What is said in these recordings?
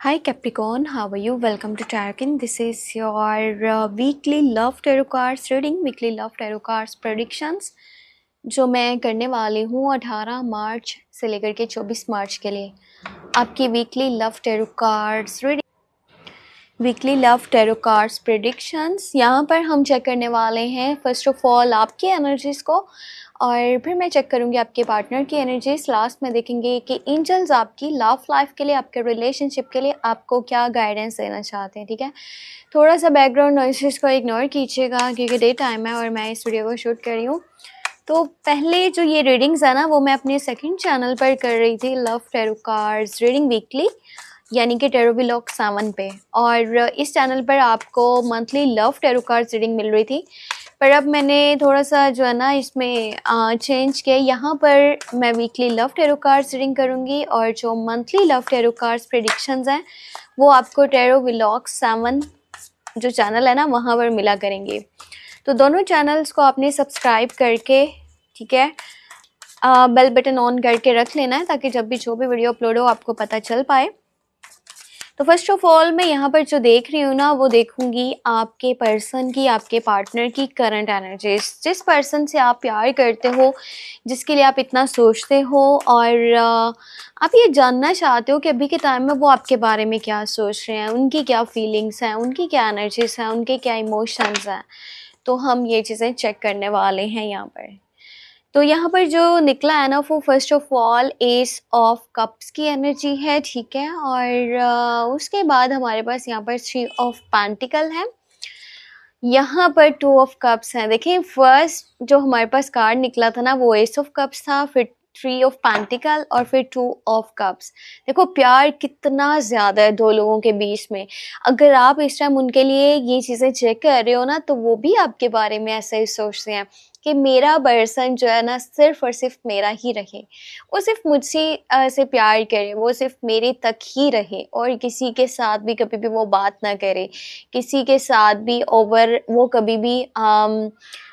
Hi Capricorn, how are you? Welcome to Tarot. This is your weekly love tarot cards reading, weekly love tarot cards predictions जो मैं करने वाली हूँ 18 मार्च से लेकर के 24 मार्च के लिए आपकी weekly love tarot cards reading, weekly love tarot cards predictions. यहाँ पर हम चेक करने वाले हैं फर्स्ट ऑफ ऑल आपकी एनर्जीज को, और फिर मैं चेक करूँगी आपके पार्टनर की एनर्जीज। लास्ट में देखेंगे कि एंजल्स आपकी लव लाइफ के लिए, आपके रिलेशनशिप के लिए आपको क्या गाइडेंस देना चाहते हैं। ठीक है, थोड़ा सा बैकग्राउंड नॉइसेस को इग्नोर कीजिएगा क्योंकि डे टाइम है और मैं इस वीडियो को शूट कर रही हूँ। तो पहले जो ये रीडिंग्स है ना, वो मैं अपने सेकंड चैनल पर कर रही थी, love tarot cards reading weekly, यानी कि टैरो व्लॉग 7 पे, और इस चैनल पर आपको monthly love tarot cards reading मिल रही थी। पर अब मैंने थोड़ा सा जो है ना इसमें चेंज किया। यहाँ पर मैं weekly love tarot cards reading करूँगी और जो monthly love tarot cards predictions हैं वो आपको टैरो व्लॉग 7 जो चैनल है ना वहाँ पर मिला करेंगे। तो दोनों चैनल्स को आपने सब्सक्राइब करके, ठीक है, बेल बटन ऑन करके रख लेना है ताकि जब भी जो भी वीडियो अपलोड हो आपको पता चल पाए। तो फर्स्ट ऑफ ऑल मैं यहाँ पर जो देख रही हूँ ना वो देखूंगी आपके पर्सन की, आपके पार्टनर की करंट एनर्जीज। जिस पर्सन से आप प्यार करते हो, जिसके लिए आप इतना सोचते हो और आप ये जानना चाहते हो कि अभी के टाइम में वो आपके बारे में क्या सोच रहे हैं, उनकी क्या फीलिंग्स हैं, उनकी क्या एनर्जीज हैं, उनके क्या इमोशंस हैं। तो हम ये चीज़ें चेक करने वाले हैं यहाँ पर। तो यहाँ पर जो निकला है ना वो first of all S of cups की एनर्जी है, ठीक है, और उसके बाद हमारे पास यहाँ पर 3 ऑफ पेंटिकल है, यहाँ पर 2 ऑफ कप्स है। देखिए फर्स्ट जो हमारे पास कार्ड निकला था ना वो एस ऑफ कप्स था, फिर 3 ऑफ पेंटिकल और फिर 2 ऑफ कप्स। देखो प्यार कितना ज़्यादा है दो लोगों के बीच में। अगर आप इस टाइम उनके लिए ये चीज़ें चेक कर रहे हो ना तो वो भी आपके बारे में ऐसे ही सोचते हैं कि मेरा पर्सन जो है ना सिर्फ और सिर्फ मेरा ही रहे, वो सिर्फ मुझसे से प्यार करे, वो सिर्फ मेरे तक ही रहे और किसी के साथ भी कभी भी वो बात ना करे, किसी के साथ भी ओवर वो कभी भी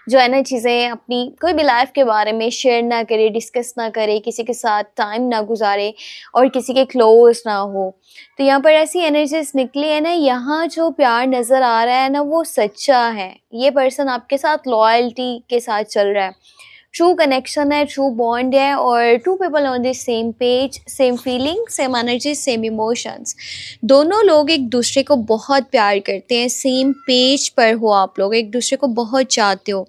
जो है ना चीज़ें अपनी कोई भी लाइफ के बारे में शेयर ना करे, डिस्कस ना करे, किसी के साथ टाइम ना गुजारे और किसी के क्लोज ना हो। तो यहाँ पर ऐसी एनर्जीज निकली है ना, यहाँ जो प्यार नज़र आ रहा है ना वो सच्चा है। ये पर्सन आपके साथ लॉयल्टी के साथ चल रहा है, ट्रू कनेक्शन है, ट्रू बॉन्ड है और two people on the same page, same feeling, same energy, same emotions. दोनों लोग एक दूसरे को बहुत प्यार करते हैं, सेम पेज पर हो आप लोग, एक दूसरे को बहुत चाहते हो,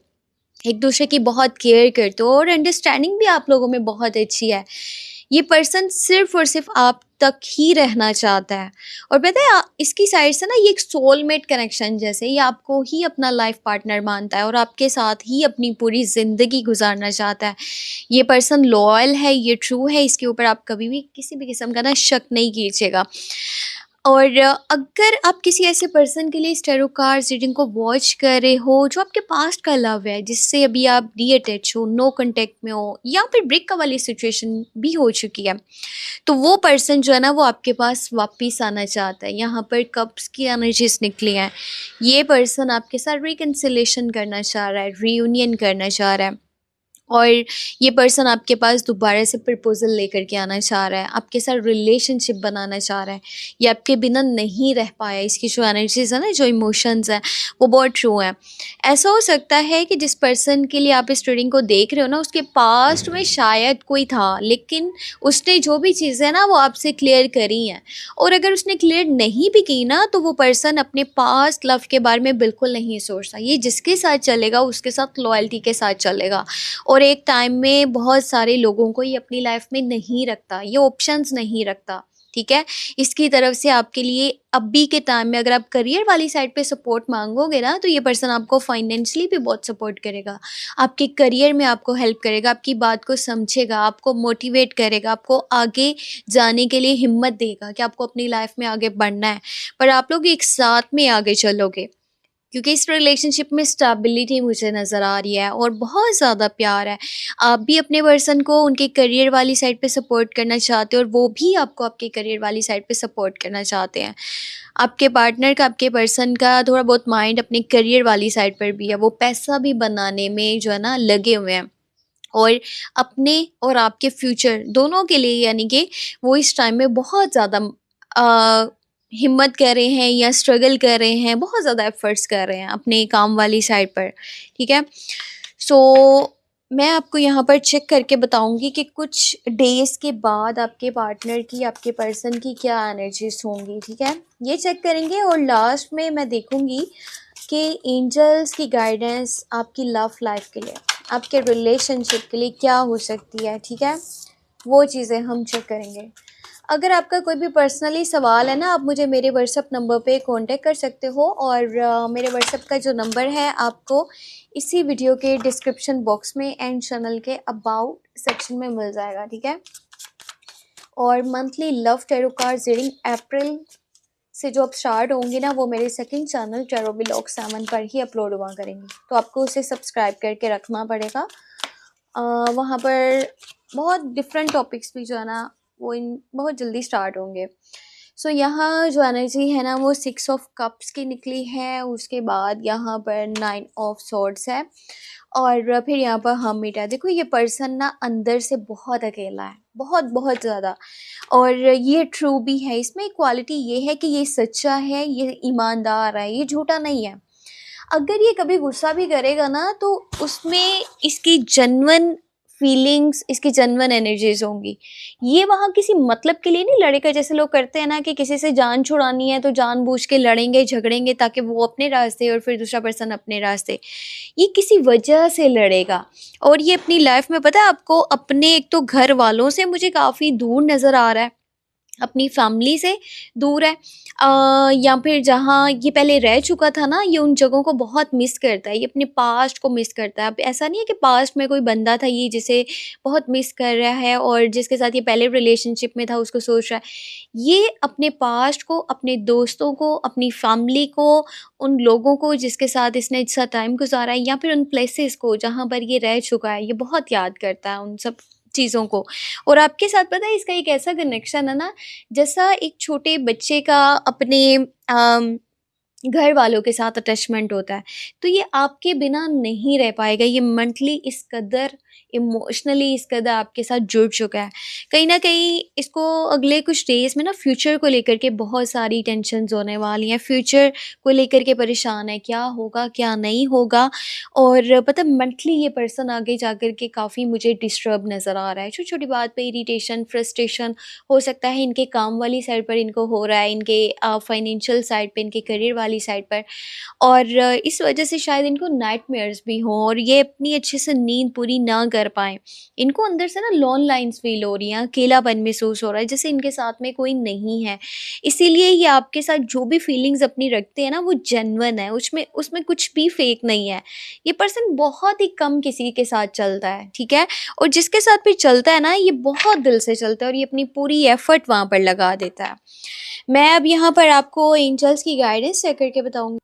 एक दूसरे की बहुत केयर करते हो और अंडरस्टैंडिंग भी आप लोगों में बहुत अच्छी है। ये पर्सन सिर्फ और सिर्फ आप तक ही रहना चाहता है और पता है इसकी साइड से ना ये एक सोलमेट कनेक्शन जैसे, ये आपको ही अपना लाइफ पार्टनर मानता है और आपके साथ ही अपनी पूरी ज़िंदगी गुजारना चाहता है। ये पर्सन लॉयल है, ये ट्रू है, इसके ऊपर आप कभी भी किसी भी किस्म का ना शक नहीं कीजिएगा। और अगर आप किसी ऐसे पर्सन के लिए इस टैरो कार्ड्स रीडिंग को वॉच कर रहे हो जो आपके पास्ट का लव है, जिससे अभी आप डी अटैच हो, नो कांटेक्ट में हो या फिर ब्रेकअप वाली सिचुएशन भी हो चुकी है, तो वो पर्सन जो है ना वो आपके पास वापस आना चाहता है। यहाँ पर कप्स की एनर्जीज निकली हैं, ये पर्सन आपके साथ रिकन्सिलेशन करना चाह रहा है, रीयूनियन करना चाह रहा है और ये पर्सन आपके पास दोबारा से प्रपोजल लेकर के आना चाह रहा है, आपके साथ रिलेशनशिप बनाना चाह रहा है, ये आपके बिना नहीं रह पाया। इसकी जो एनर्जीज है ना, जो इमोशंस हैं वो बहुत ट्रू हैं। ऐसा हो सकता है कि जिस पर्सन के लिए आप इस रीडिंग को देख रहे हो ना उसके पास्ट में शायद कोई था, लेकिन उसने जो भी चीज़ें हैं ना वो आपसे क्लियर करी हैं, और अगर उसने क्लियर नहीं भी की ना तो वो पर्सन अपने पास्ट लव के बारे में बिल्कुल नहीं सोचता। ये जिसके साथ चलेगा उसके साथ लॉयल्टी के साथ चलेगा और एक टाइम में बहुत सारे लोगों को ये अपनी लाइफ में नहीं रखता, ये ऑप्शंस नहीं रखता। ठीक है, इसकी तरफ से आपके लिए अभी के टाइम में अगर आप करियर वाली साइड पे सपोर्ट मांगोगे ना तो ये पर्सन आपको फाइनेंशियली भी बहुत सपोर्ट करेगा, आपके करियर में आपको हेल्प करेगा, आपकी बात को समझेगा, आपको मोटिवेट करेगा, आपको आगे जाने के लिए हिम्मत देगा कि आपको अपनी लाइफ में आगे बढ़ना है। पर आप लोग एक साथ में आगे चलोगे क्योंकि इस रिलेशनशिप में स्टेबिलिटी मुझे नज़र आ रही है और बहुत ज़्यादा प्यार है। आप भी अपने पर्सन को उनके करियर वाली साइड पे सपोर्ट करना चाहते हो और वो भी आपको आपके करियर वाली साइड पे सपोर्ट करना चाहते हैं। आपके पार्टनर का, आपके पर्सन का थोड़ा बहुत माइंड अपने करियर वाली साइड पर भी है, वो पैसा भी बनाने में जो है ना लगे हुए हैं और अपने और आपके फ्यूचर दोनों के लिए, यानी कि वो इस टाइम में बहुत ज़्यादा हिम्मत कर रहे हैं या स्ट्रगल कर रहे हैं, बहुत ज़्यादा एफर्ट्स कर रहे हैं अपने काम वाली साइड पर, ठीक है। सो मैं आपको यहाँ पर चेक करके बताऊंगी कि कुछ डेज़ के बाद आपके पार्टनर की, आपके पर्सन की क्या एनर्जीज होंगी, ठीक है। ये चेक करेंगे और लास्ट में मैं देखूंगी कि एंजल्स की गाइडेंस आपकी लव लाइफ के लिए, आपके रिलेशनशिप के लिए क्या हो सकती है, ठीक है। वो चीज़ें हम चेक करेंगे। अगर आपका कोई भी पर्सनली सवाल है ना, आप मुझे मेरे व्हाट्सअप नंबर पे कांटेक्ट कर सकते हो, और मेरे व्हाट्सअप का जो नंबर है आपको इसी वीडियो के डिस्क्रिप्शन बॉक्स में एंड चैनल के अबाउट सेक्शन में मिल जाएगा, ठीक है। और monthly love tarot card reading April से जो अब स्टार्ट होंगी ना, वो मेरे सेकंड चैनल टैरो व्लॉग 7 पर ही अपलोड हुआ करेंगी, तो आपको उसे सब्सक्राइब करके रखना पड़ेगा। वहाँ पर बहुत डिफरेंट टॉपिक्स भी जो है ना वो बहुत जल्दी स्टार्ट होंगे। सो यहाँ जो एनर्जी है ना वो 6 ऑफ कप्स की निकली है, उसके बाद यहाँ पर 9 ऑफ सॉर्ड्स है, और फिर यहाँ पर हर्मिट है। देखो ये पर्सन ना अंदर से बहुत अकेला है, बहुत बहुत ज़्यादा, और ये ट्रू भी है। इसमें क्वालिटी ये है कि ये सच्चा है, ये ईमानदार है, ये झूठा नहीं है। अगर ये कभी गुस्सा भी करेगा ना तो उसमें इसकी जेन्युइन फीलिंग्स, इसकी जेन्युइन एनर्जीज होंगी। ये वहाँ किसी मतलब के लिए नहीं लड़ेगा, जैसे लोग करते हैं ना कि किसी से जान छुड़ानी है तो जानबूझ के लड़ेंगे झगड़ेंगे ताकि वो अपने रास्ते और फिर दूसरा पर्सन अपने रास्ते। ये किसी वजह से लड़ेगा, और ये अपनी लाइफ में पता है आपको, अपने एक तो घर वालों से मुझे काफ़ी दूर नज़र आ रहा है, अपनी फैमिली से दूर है, या फिर जहाँ ये पहले रह चुका था ना, ये उन जगहों को बहुत मिस करता है, ये अपने पास्ट को मिस करता है। अब ऐसा नहीं है कि पास्ट में कोई बंदा था ये जिसे बहुत मिस कर रहा है और जिसके साथ ये पहले रिलेशनशिप में था उसको सोच रहा है। ये अपने पास्ट को, अपने दोस्तों को, अपनी फैमिली को, उन लोगों को जिसके साथ इसने अच्छा टाइम गुजारा है, या फिर उन प्लेसेस को जहाँ पर ये रह चुका है, ये बहुत याद करता है उन सब चीज़ों को। और आपके साथ पता है इसका एक ऐसा कनेक्शन है ना, जैसा एक छोटे बच्चे का अपने घर वालों के साथ अटैचमेंट होता है, तो ये आपके बिना नहीं रह पाएगा। ये मेंटली इस कदर, इमोशनली इस कदर आपके साथ जुड़ चुका है। कहीं न कहीं इसको अगले कुछ डेज़ में ना फ्यूचर को लेकर के बहुत सारी टेंशन्स होने वाली हैं, फ्यूचर को लेकर के परेशान है, क्या होगा, क्या नहीं होगा। और पता है मेंटली ये पर्सन आगे जाकर के काफ़ी मुझे डिस्टर्ब नज़र आ रहा है। छोटी-छोटी बात पे इरिटेशन, फ्रस्ट्रेशन हो सकता है इनके काम वाली साइड पर इनको हो रहा है, इनके फाइनेंशियल साइड पे, इनके करियर वाली साइड पर, और इस वजह से शायद इनको नाइटमेयर्स भी हों और ये अपनी अच्छे से नींद पूरी ना कर पाएँ। इनको अंदर से ना लोन लाइन्स फ़ील हो रही हैं, अकेलापन महसूस हो रहा है, जैसे इनके साथ में कोई नहीं है। इसीलिए ये आपके साथ जो भी फीलिंग्स अपनी रखते हैं ना वो जेन्युइन है, उसमें उसमें कुछ भी फेक नहीं है। ये पर्सन बहुत ही कम किसी के साथ चलता है, ठीक है? और जिसके साथ भी चलता है ना ये बहुत दिल से चलता है और ये अपनी पूरी एफ़र्ट वहाँ पर लगा देता है। मैं अब यहाँ पर आपको एंजल्स की गाइडेंस चेक करके बताऊँगी।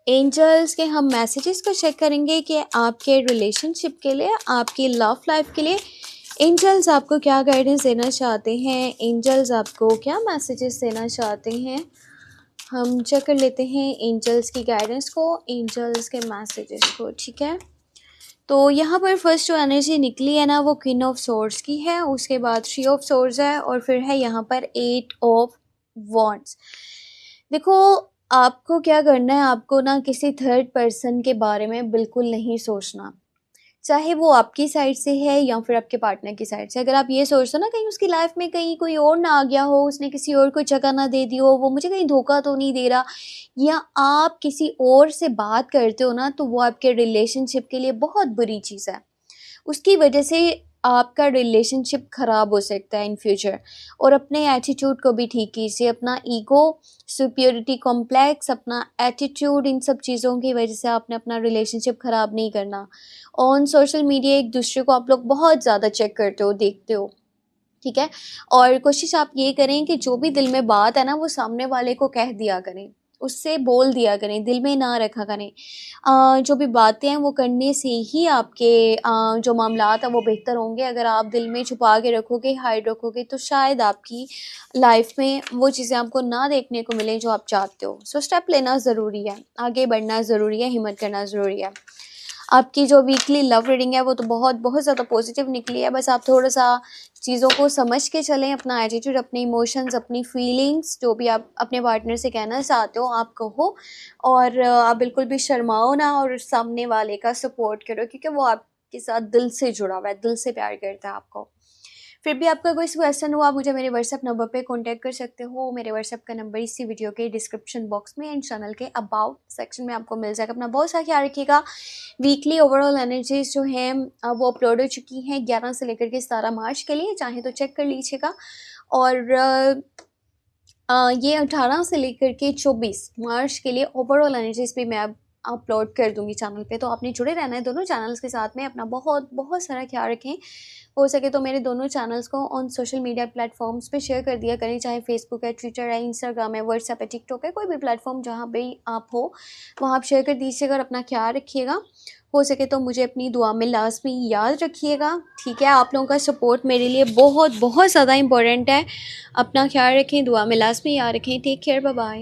एंजल्स के हम मैसेजेस को चेक करेंगे कि आपके रिलेशनशिप के लिए, आपकी लव लाइफ के लिए एंजल्स आपको क्या गाइडेंस देना चाहते हैं, एंजल्स आपको क्या मैसेजेस देना चाहते हैं। हम चेक कर लेते हैं एंजल्स की गाइडेंस को, एंजल्स के मैसेजेस को, ठीक है। तो यहाँ पर फर्स्ट जो एनर्जी निकली है ना वो क्वीन ऑफ सोर्ड्स की है, उसके बाद 3 ऑफ सोर्ड्स है, और फिर है यहाँ पर 8 ऑफ वॉन्ड्स। देखो आपको क्या करना है, आपको ना किसी थर्ड पर्सन के बारे में बिल्कुल नहीं सोचना, चाहे वो आपकी साइड से है या फिर आपके पार्टनर की साइड से। अगर आप ये सोचते हो ना कहीं उसकी लाइफ में कहीं कोई और ना आ गया हो, उसने किसी और को जगह ना दे दी हो, वो मुझे कहीं धोखा तो नहीं दे रहा, या आप किसी और से बात करते हो ना, तो वो आपके रिलेशनशिप के लिए बहुत बुरी चीज़ है। उसकी वजह से आपका रिलेशनशिप ख़राब हो सकता है इन फ्यूचर। और अपने एटीट्यूड को भी ठीक कीजिए, अपना ईगो, सुपीरियरिटी कॉम्प्लेक्स, अपना एटीट्यूड, इन सब चीज़ों की वजह से आपने अपना रिलेशनशिप ख़राब नहीं करना। ऑन सोशल मीडिया एक दूसरे को आप लोग बहुत ज़्यादा चेक करते हो, देखते हो, ठीक है। और कोशिश आप ये करें कि जो भी दिल में बात है ना वो सामने वाले को कह दिया करें, उससे बोल दिया करें, दिल में ना रखा करें। जो भी बातें हैं वो करने से ही आपके जो मामलात हैं वो बेहतर होंगे। अगर आप दिल में छुपा के रखोगे, हाइड रखोगे, तो शायद आपकी लाइफ में वो चीज़ें आपको ना देखने को मिलें जो आप चाहते हो। सो स्टेप लेना ज़रूरी है, आगे बढ़ना ज़रूरी है, हिम्मत करना ज़रूरी है। आपकी जो वीकली लव रीडिंग है वो तो बहुत बहुत ज़्यादा पॉजिटिव निकली है। बस आप थोड़ा सा चीज़ों को समझ के चलें, अपना एटीट्यूड, अपने इमोशंस, अपनी फीलिंग्स जो भी आप अपने पार्टनर से कहना चाहते हो आप कहो, और आप बिल्कुल भी शर्माओ ना, और सामने वाले का सपोर्ट करो, क्योंकि वो आपके साथ दिल से जुड़ा हुआ है, दिल से प्यार करता है आपको। फिर भी आपका कोई क्वेश्चन हो, आप मुझे मेरे व्हाट्सएप नंबर पे कांटेक्ट कर सकते हो। मेरे व्हाट्सएप का नंबर इसी वीडियो के डिस्क्रिप्शन बॉक्स में एंड चैनल के अबाउट सेक्शन में आपको मिल जाएगा। अपना बहुत सारा ख्याल रखिएगा। वीकली ओवरऑल एनर्जीज जो हैं वो अपलोड हो चुकी हैं 11 से लेकर के 17 मार्च के लिए, चाहे तो चेक कर लीजिएगा। और ये 18 से लेकर के 24 मार्च के लिए ओवरऑल एनर्जीज भी मैं अब अपलोड कर दूंगी चैनल पे, तो आपने जुड़े रहना है दोनों चैनल्स के साथ में। अपना बहुत बहुत सारा ख्याल रखें। हो सके तो मेरे दोनों चैनल्स को ऑन सोशल मीडिया प्लेटफॉर्म्स पे शेयर कर दिया करें, चाहे फेसबुक है, ट्विटर है, इंस्टाग्राम है, व्हाट्सएप है, टिकटॉक है, कोई भी प्लेटफॉर्म जहाँ पे आप हो वहाँ आप शेयर कर दीजिएगा और अपना ख्याल रखिएगा। हो सके तो मुझे अपनी दुआ में लाजमी याद रखिएगा। ठीक है, आप लोगों का सपोर्ट मेरे लिए बहुत बहुत ज़्यादा इंपॉर्टेंट है। अपना ख्याल रखें, दुआ में लाजमी याद रखें। Take care, bye bye.